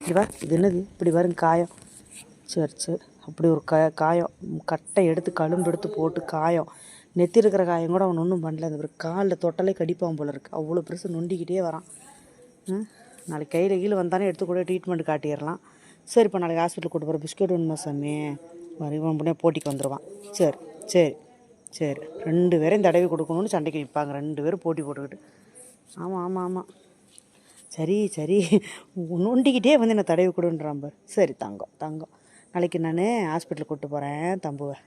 இவா இது என்னது இப்படி வரும் காயம்? சரி சரி, அப்படி ஒரு காயம் கட்டை எடுத்து கழும்பு எடுத்து போட்டு காயம், நெத்தி இருக்கிற காயம் கூட அவன் ஒன்றும் பண்ணல. அந்த ஒரு காலில் தொட்டலே கடிப்பான் போல இருக்குது, அவ்வளோ பெருசு நொண்டிக்கிட்டே வரான். நாளைக்கு கையில் கீழே வந்தானே எடுத்து கூட ட்ரீட்மெண்ட் காட்டிடலாம். சரி, இப்போ நாளைக்கு ஹாஸ்பிட்டல் கூட்டு போகிற பிஸ்கெட் வேணுமா சாமி? இவன் முன்னே போட்டிக்கு வந்துடுவான். சரி சரி சரி, 2 பேரையும் தடவி கொடுக்கணுன்னு சண்டைக்கு வைப்பாங்க, 2 பேரும் போட்டி போட்டுக்கிட்டு. ஆமாம் ஆமாம் ஆமாம், சரி சரி, நொண்டிக்கிட்டே வந்து என்னை தடவி கொடுன்றான் பார். சரி தங்கம் தங்கம், நாளைக்கு நான் ஹாஸ்பிட்டலுக்கு கூப்பிட்டு போகிறேன் தம்புவை.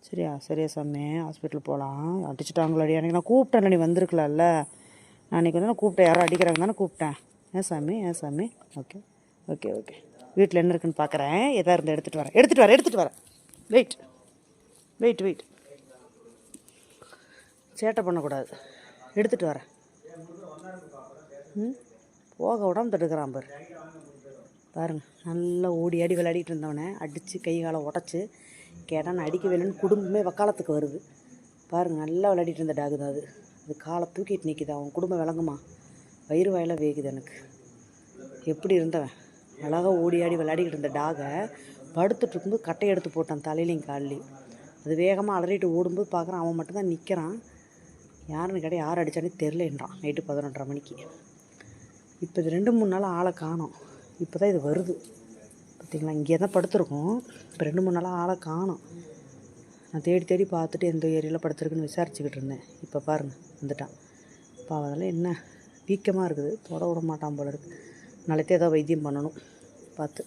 சரியா சரியா சாமி, ஹாஸ்பிட்டல் போகலாம். அடிச்சுட்டாங்களடி, அன்றைக்கி நான் கூப்பிட்டேன், நீ வந்திருக்கலாம்ல. நான் அன்றைக்கி வந்து நான் கூப்பிட்டேன், யாரும் அடிக்கிறாங்க தானே கூப்பிட்டேன். ஏன் சாமி ஏன் சாமி? ஓகே ஓகே ஓகே, வீட்டில் என்ன இருக்குன்னு பார்க்குறேன், எதாக இருந்தால் எடுத்துகிட்டு வரேன். வெயிட் வெயிட் வெயிட், சேட்டை பண்ணக்கூடாது, எடுத்துகிட்டு வரேன். போக விடாமல் தடுக்கிறான் பாரு. பாருங்கள், நல்லா ஓடி ஆடி விளையாடிட்டு இருந்தவனே அடித்து கை காலை உடச்சி கேட்டால் நான் அடிக்க வேலைன்னு குடும்பமே வக்காலத்துக்கு வருது. பாருங்கள், நல்லா விளையாடிட்டு இருந்த டாகு தான் அது. அது காலை தூக்கிட்டு நிற்கிது. அவன் குடும்பம் விளங்குமா? வயிறு வாயில வேகுது எனக்கு. எப்படி இருந்தவன் அழகாக ஓடி ஆடி விளையாடிக்கிட்டு இருந்த டாகை படுத்துட்டு இருக்கும்போது கட்டை எடுத்து போட்டான் தலையிலையும் கால்லையும். அது வேகமாக அலறிட்டு ஓடும்போது பார்க்குறான், அவன் மட்டும்தான் நிற்கிறான். யாருன்னு கேட்டால் யார் அடித்தானே தெரிலன்றான். நைட்டு 11:30 மணிக்கு. இப்போ இது 2-3 நாள் ஆளை காணோம். இப்போ தான் இது வருது பார்த்திங்களா. இங்கே தான் படுத்துருக்கோம். இப்போ 2-3 நாளாக ஆளை காணோம். நான் தேடி தேடி பார்த்துட்டு எந்த ஏரியாவில் படுத்துருக்குன்னு விசாரிச்சுக்கிட்டு இருந்தேன். இப்போ பாருங்கள் வந்துட்டான். இப்போ அதெல்லாம் என்ன வீக்கமாக இருக்குது, தொட விட மாட்டான் போல இருக்குது. நாளைக்கு ஏதாவது வைத்தியம் பண்ணணும் பார்த்து.